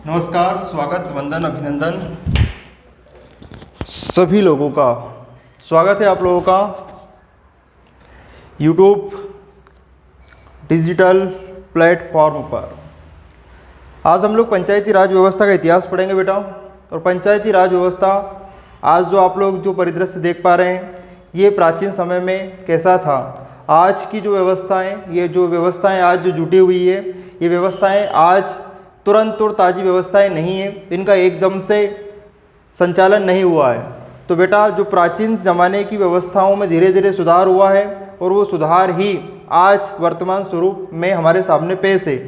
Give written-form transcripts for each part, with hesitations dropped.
नमस्कार, स्वागत, वंदन, अभिनंदन सभी लोगों का। स्वागत है आप लोगों का यूट्यूब डिजिटल प्लेटफॉर्म पर। आज हम लोग पंचायती राज व्यवस्था का इतिहास पढ़ेंगे बेटा। और पंचायती राज व्यवस्था आज जो आप लोग जो परिदृश्य देख पा रहे हैं, ये प्राचीन समय में कैसा था। आज की जो व्यवस्थाएं, ये जो व्यवस्थाएं आज जो जुटी हुई है, ये व्यवस्थाएं आज तुरंत और ताज़ी व्यवस्थाएं नहीं है, इनका एकदम से संचालन नहीं हुआ है। तो बेटा जो प्राचीन ज़माने की व्यवस्थाओं में धीरे धीरे सुधार हुआ है और वो सुधार ही आज वर्तमान स्वरूप में हमारे सामने पेश है।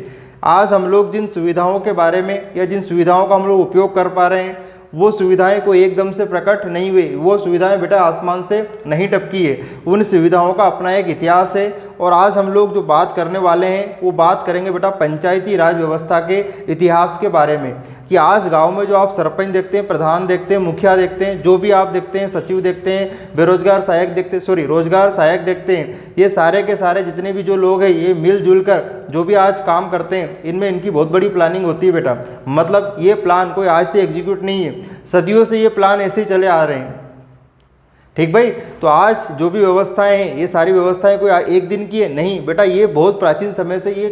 आज हम लोग जिन सुविधाओं के बारे में या जिन सुविधाओं का हम लोग उपयोग कर पा रहे हैं, वो सुविधाएं कोई एकदम से प्रकट नहीं हुई। वो सुविधाएं बेटा आसमान से नहीं टपकी है, उन सुविधाओं का अपना एक इतिहास है। और आज हम लोग जो बात करने वाले हैं वो बात करेंगे बेटा पंचायती राज व्यवस्था के इतिहास के बारे में। कि आज गांव में जो आप सरपंच देखते हैं, प्रधान देखते हैं, मुखिया देखते हैं, जो भी आप देखते हैं, सचिव देखते हैं, बेरोजगार सहायक देखते हैं, रोजगार सहायक देखते हैं, ये सारे के सारे जितने भी जो लोग हैं, ये मिलजुल कर जो भी आज काम करते हैं, इनमें इनकी बहुत बड़ी प्लानिंग होती है बेटा। मतलब ये प्लान कोई आज से एग्जीक्यूट नहीं है, सदियों से ये प्लान ऐसे ही चले आ रहे हैं। ठीक भाई। तो आज जो भी व्यवस्थाएं हैं, ये सारी व्यवस्थाएं कोई एक दिन की है नहीं बेटा, ये बहुत प्राचीन समय से ये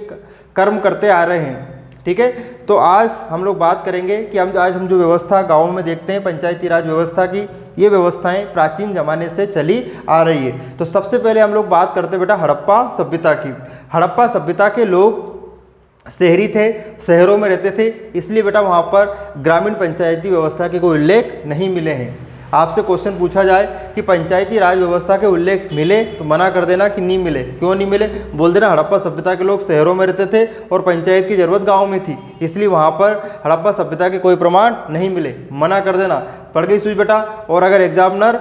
कर्म करते आ रहे हैं। ठीक है। तो आज हम लोग बात करेंगे कि आज हम जो व्यवस्था गाँव में देखते हैं पंचायती राज व्यवस्था की, ये व्यवस्थाएं प्राचीन ज़माने से चली आ रही है। तो सबसे पहले हम लोग बात करते हैं बेटा हड़प्पा सभ्यता की। हड़प्पा सभ्यता के लोग शहरी थे, शहरों में रहते थे, इसलिए बेटा वहाँ पर ग्रामीण पंचायती व्यवस्था के कोई उल्लेख नहीं मिले हैं। आपसे क्वेश्चन पूछा जाए कि पंचायती राज व्यवस्था के उल्लेख मिले, तो मना कर देना कि नहीं मिले। क्यों नहीं मिले? बोल देना हड़प्पा सभ्यता के लोग शहरों में रहते थे और पंचायत की जरूरत गांव में थी, इसलिए वहां पर हड़प्पा सभ्यता के कोई प्रमाण नहीं मिले। मना कर देना। पड़ गई सूझ बेटा। और अगर एग्जामिनर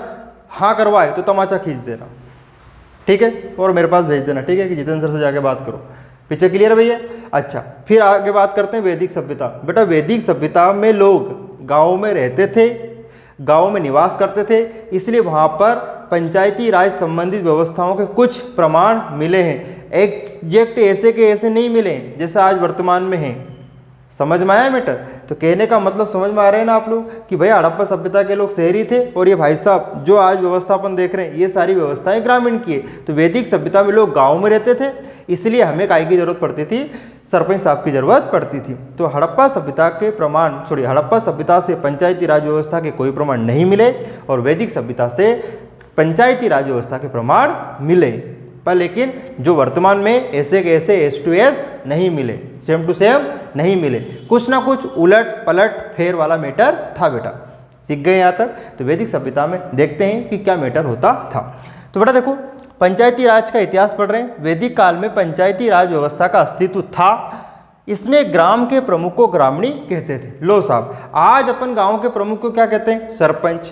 हाँ करवाए तो तमाचा खींच देना, ठीक है, और मेरे पास भेज देना, ठीक है, कि जितेंद्र सर से जाके बात करो। पीछे क्लियर भैया? अच्छा, फिर आगे बात करते हैं वैदिक सभ्यता। बेटा वैदिक सभ्यता में लोग गाँव में रहते थे, गांव में निवास करते थे, इसलिए वहाँ पर पंचायती राज संबंधित व्यवस्थाओं के कुछ प्रमाण मिले हैं। एग्जैक्ट ऐसे के ऐसे नहीं मिले जैसे आज वर्तमान में हैं। समझ में आया मैटर? तो कहने का मतलब समझ में आ रहे हैं ना आप लोग कि भैया हड़प्पा सभ्यता के लोग शहरी थे और ये भाई साहब जो आज व्यवस्थापन देख रहे हैं, ये सारी व्यवस्थाएं ग्रामीण की है। तो वैदिक सभ्यता में लोग गाँव में रहते थे, इसलिए हमें काय की जरूरत पड़ती थी? सरपंच साहब की जरूरत पड़ती थी। तो हड़प्पा सभ्यता के प्रमाण हड़प्पा सभ्यता से पंचायती राज व्यवस्था के कोई प्रमाण नहीं मिले और वैदिक सभ्यता से पंचायती राज व्यवस्था के प्रमाण मिले। पर लेकिन जो वर्तमान में ऐसे के ऐसे एस टू एस नहीं मिले, सेम टू सेम नहीं मिले, कुछ ना कुछ उलट पलट फेर वाला मैटर था बेटा। सीख गए यहाँ तक? तो वैदिक सभ्यता में देखते हैं कि क्या मैटर होता था। तो बेटा देखो, पंचायती राज का इतिहास पढ़ रहे हैं। वैदिक काल में पंचायती राज व्यवस्था का अस्तित्व था। इसमें ग्राम के प्रमुख को ग्रामणी कहते थे। लो साहब, आज अपन गांव के प्रमुख को क्या कहते हैं? सरपंच।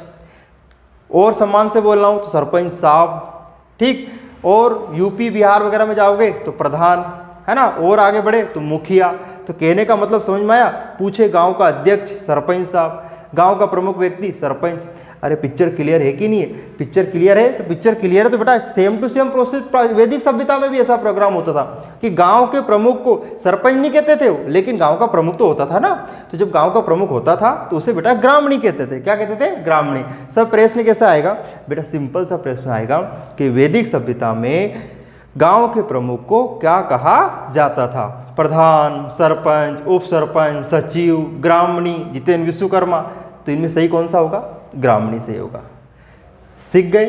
और सम्मान से बोल रहा हूं तो सरपंच साहब, ठीक। और यूपी बिहार वगैरह में जाओगे तो प्रधान, है ना। और आगे बढ़े तो मुखिया। तो कहने का मतलब समझ में आया? पूछे गाँव का अध्यक्ष सरपंच साहब, गाँव का प्रमुख व्यक्ति सरपंच। अरे पिक्चर क्लियर है कि नहीं है? पिक्चर क्लियर है? तो पिक्चर क्लियर है तो बेटा सेम टू सेम प्रोसेस वैदिक सभ्यता में भी ऐसा प्रोग्राम होता था कि गांव के प्रमुख को सरपंच नहीं कहते थे, लेकिन गांव का प्रमुख तो होता था ना। तो जब गांव का प्रमुख होता था तो उसे बेटा ग्रामणी कहते थे। क्या कहते थे? ग्रामणी। सब प्रश्न कैसे आएगा बेटा? सिंपल सा प्रश्न आएगा कि वैदिक सभ्यता में गाँव के प्रमुख को क्या कहा जाता था? प्रधान, सरपंच, उप सरपंच, सचिव, ग्रामणी, जितेंद्र विश्वकर्मा। तो इनमें सही कौन सा होगा? ग्रामणी से होगा। सीख गए?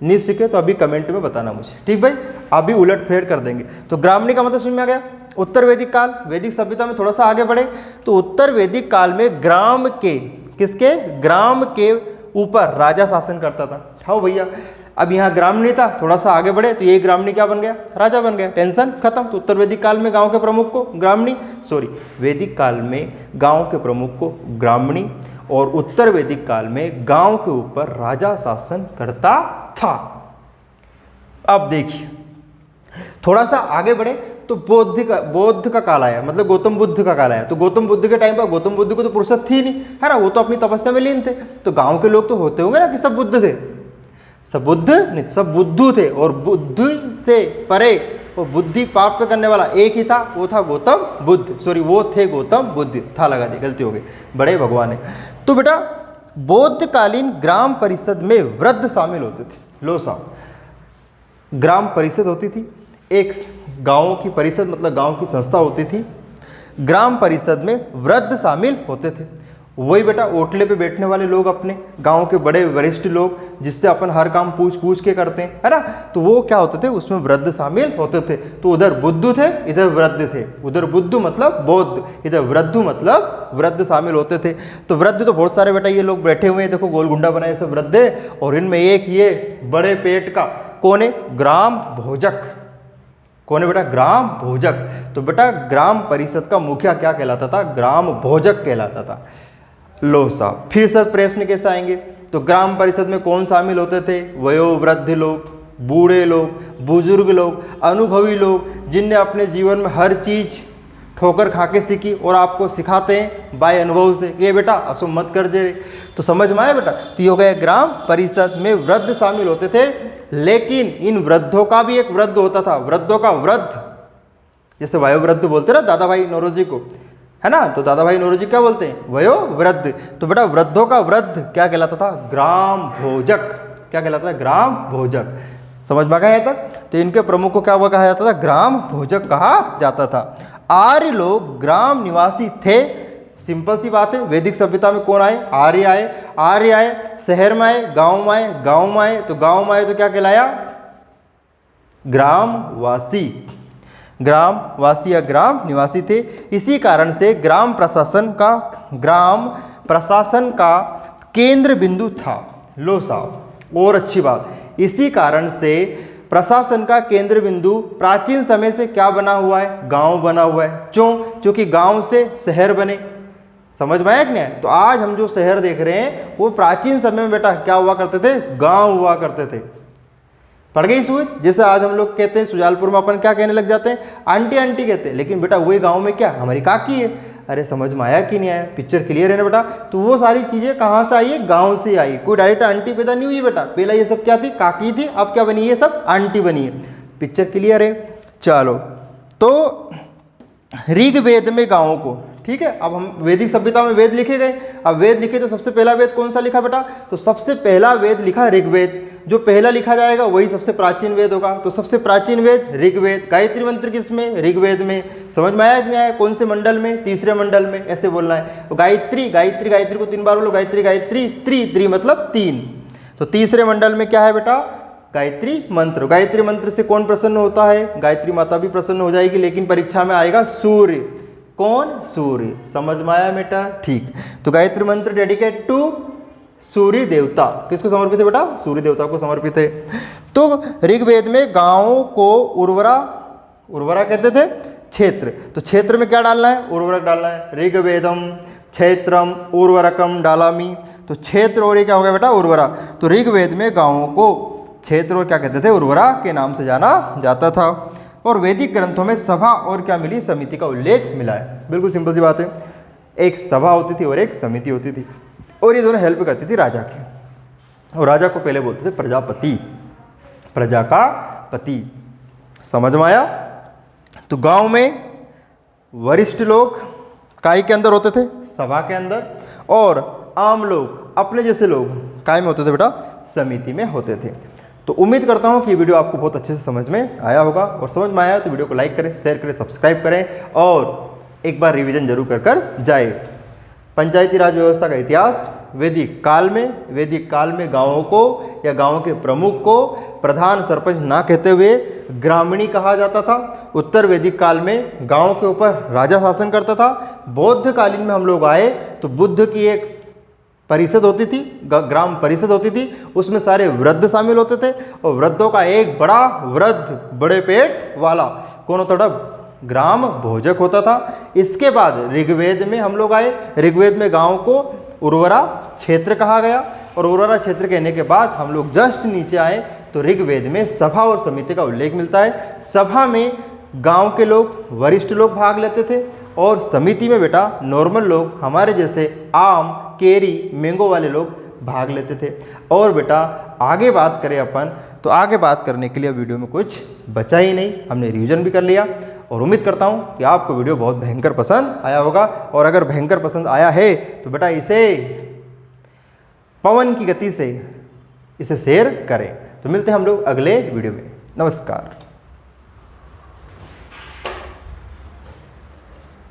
नहीं सीखे तो अभी कमेंट में बताना मुझे, ठीक भाई। अभी उलट फेर कर देंगे। तो ग्रामणी का मतलब समझ में आ गया। उत्तर वैदिक काल, वैदिक सभ्यता में थोड़ा सा आगे बढ़े तो उत्तर वैदिक काल में ग्राम के, किसके? ग्राम के ऊपर राजा शासन करता था। हाँ भैया, अब यहाँ ग्रामणी था, थोड़ा सा आगे बढ़े तो ये ग्रामणी क्या बन गया? राजा बन गया। टेंशन खत्म। तो उत्तर वैदिक काल में गाँव के प्रमुख को ग्रामणी, वैदिक काल में गाँव के प्रमुख को ग्रामणी और उत्तर वैदिक काल में गांव के ऊपर राजा शासन करता था। अब देखिए थोड़ा सा आगे बढ़े तो बौद्ध का काल आया, मतलब गौतम बुद्ध का काल आया। तो गौतम बुद्ध के टाइम पर गौतम बुद्ध को तो फुर्सत थी नहीं, है ना, वो तो अपनी तपस्या में लीन थे। तो गांव के लोग तो होते होंगे ना कि सब बुद्ध थे? सब बुद्ध नहीं, सब बुद्धू थे। और बुद्धि से परे और बुद्धि प्राप्त करने वाला एक ही था, वो था गौतम बुद्ध। सॉरी, वो थे गौतम बुद्ध, था लगा दी, गलती हो गई, बड़े भगवान है। तो बेटा बौद्धकालीन ग्राम परिषद में वृद्ध शामिल होते थे। लो साहब, ग्राम परिषद होती थी, एक गाँव की परिषद मतलब गाँव की संस्था होती थी। ग्राम परिषद में वृद्ध शामिल होते थे। वही बेटा ओटले पे बैठने वाले लोग, अपने गांव के बड़े वरिष्ठ लोग, जिससे अपन हर काम पूछ पूछ के करते हैं, है ना। तो वो क्या होते थे, उसमें वृद्ध शामिल होते थे। तो उधर बुद्ध थे, इधर वृद्ध थे। उधर बुद्ध मतलब बौद्ध, इधर वृद्ध मतलब वृद्ध शामिल होते थे। तो वृद्ध तो बहुत सारे बेटा ये लोग बैठे हुए हैं, देखो गोल गुंडा बनाए सब वृद्ध है, और इनमें एक ये बड़े पेट का कौन है, ग्राम भोजक। कौन है बेटा, ग्राम भोजक। तो बेटा ग्राम परिषद का मुखिया क्या कहलाता था, ग्राम भोजक कहलाता था। लो साहब, फिर सर प्रश्न कैसे आएंगे, तो ग्राम परिषद में कौन शामिल होते थे, वयोवृद्ध लोग, बूढ़े लोग, बुजुर्ग लोग, अनुभवी लोग, जिनने अपने जीवन में हर चीज ठोकर खा के सीखी और आपको सिखाते हैं बाय अनुभव से, ये बेटा असो मत कर दे। तो समझ में आया बेटा। तो ये हो गया ग्राम परिषद में वृद्ध शामिल होते थे, लेकिन इन वृद्धों का भी एक वृद्ध होता था। वृद्धों का वृद्ध, जैसे वयोवृद्ध बोलते ना दादा भाई नौरोजी को, है ना, तो दादा भाई नौरोजी क्या बोलते हैं, वयोवृद्ध। तो बेटा वृद्धों का वृद्ध क्या कहलाता था, ग्राम भोजक। क्या कहलाता था, ग्राम भोजक। समझ में आया तक। तो इनके प्रमुख को क्या हुआ कहा जाता था, ग्राम भोजक कहा जाता था। आर्य लोग ग्राम निवासी थे। सिंपल सी बात है, वैदिक सभ्यता में कौन आए, आर्य आए। आर्य आए, शहर में आए, गांव में आए, गांव में आए, तो गांव में आए तो क्या कहलाया, ग्रामवासी। ग्रामवासी या ग्राम निवासी थे। इसी कारण से ग्राम प्रशासन का केंद्र बिंदु था। लो साहब, और अच्छी बात, इसी कारण से प्रशासन का केंद्र बिंदु प्राचीन समय से क्या बना हुआ है, गांव बना हुआ है। क्यों, क्योंकि गांव से शहर बने। समझ में आया कि नहीं। तो आज हम जो शहर देख रहे हैं वो प्राचीन समय में बेटा क्या हुआ करते थे, गांव हुआ करते थे। पड़ गई सूझ। जैसे आज हम लोग कहते हैं सुजालपुर में अपन क्या कहने लग जाते हैं, आंटी आंटी कहते हैं, लेकिन बेटा वही गांव में क्या हमारी काकी है। अरे समझ में आया कि नहीं आया, पिक्चर क्लियर है ना बेटा। तो वो सारी चीजें कहाँ से आई है, गांव से आई। कोई डायरेक्ट आंटी पैदा नहीं हुई बेटा, पहला ये सब क्या थी, काकी थी, अब क्या बनी है, सब आंटी बनी है। पिक्चर क्लियर है। चलो, तो ऋग्वेद में गाँवों को, ठीक है। अब हम वैदिक सभ्यता में वेद लिखे गए। अब वेद लिखे तो सबसे पहला वेद कौन सा लिखा बेटा, तो सबसे पहला वेद लिखा ऋग्वेद। जो पहला लिखा जाएगा वही सबसे प्राचीन वेद होगा। तो सबसे प्राचीन वेद ऋग्वेद। गायत्री मंत्र किसमें, ऋग्वेद में। समझ में आया कि नहीं आया, कौन से मंडल में, तीसरे मंडल में, ऐसे बोलना है। तो गायत्री गायत्री गायत्री को 3 बार बोलो, गायत्री गायत्री, त्रि मतलब 3। तो तीसरे मंडल में क्या है बेटा, गायत्री मंत्र। गायत्री मंत्र से कौन प्रसन्न होता है, गायत्री माता भी प्रसन्न हो जाएगी, लेकिन परीक्षा में आएगा सूर्य। कौन, सूर्य। समझ में आया बेटा, ठीक। तो गायत्री मंत्र डेडिकेट टू सूर्य देवता। किसको समर्पित है बेटा, सूर्य देवता को समर्पित है। तो ऋग्वेद में गांवों को उर्वरा कहते थे, क्षेत्र। तो क्षेत्र में क्या डालना है, उर्वरक डालना है। ऋग्वेदम क्षेत्रम उर्वरकम डालामी। तो क्षेत्र और ये क्या हो गया बेटा, उर्वरा। तो ऋग्वेद में गांवों को क्षेत्र और क्या कहते थे, उर्वरा के नाम से जाना जाता था। और वैदिक ग्रंथों में सभा और क्या मिली, समिति का उल्लेख मिला है। बिल्कुल सिंपल सी बात है, एक सभा होती थी और एक समिति होती थी, और ये दोनों हेल्प करती थी राजा की। और राजा को पहले बोलते थे प्रजापति, प्रजा का पति। समझ में आया। तो गांव में वरिष्ठ लोग काय के अंदर होते थे, सभा के अंदर, और आम लोग अपने जैसे लोग काय में होते थे बेटा, समिति में होते थे। तो उम्मीद करता हूँ कि ये वीडियो आपको बहुत अच्छे से समझ में आया होगा, और समझ में आया तो वीडियो को लाइक करें, शेयर करें, सब्सक्राइब करें, और एक बार रिवीजन जरूर कर जाए। पंचायती राज व्यवस्था का इतिहास, वैदिक काल में गांवों को या गांव के प्रमुख को प्रधान सरपंच ना कहते हुए ग्रामीणी कहा जाता था। उत्तर वैदिक काल में गांव के ऊपर राजा शासन करता था। बौद्ध कालीन में हम लोग आए तो बुद्ध की एक परिषद होती थी, ग्राम परिषद होती थी, उसमें सारे वृद्ध शामिल होते थे, और वृद्धों का एक बड़ा वृद्ध बड़े पेट वाला कौन होता था, ग्राम भोजक होता था। इसके बाद ऋग्वेद में हम लोग आए। ऋग्वेद में गांव को उर्वरा क्षेत्र कहा गया, और उर्वरा क्षेत्र कहने के बाद हम लोग जस्ट नीचे आए तो ऋग्वेद में सभा और समिति का उल्लेख मिलता है। सभा में गांव के लोग, वरिष्ठ लोग भाग लेते थे, और समिति में बेटा नॉर्मल लोग, हमारे जैसे आम, केरी, मैंगो वाले लोग भाग लेते थे। और बेटा आगे बात करें अपन तो आगे बात करने के लिए वीडियो में कुछ बचा ही नहीं, हमने रिवीजन भी कर लिया और उम्मीद करता हूँ कि आपको वीडियो बहुत भयंकर पसंद आया होगा। और अगर भयंकर पसंद आया है तो बेटा इसे पवन की गति से इसे शेयर करें। तो मिलते हैं हम लोग अगले वीडियो में। नमस्कार।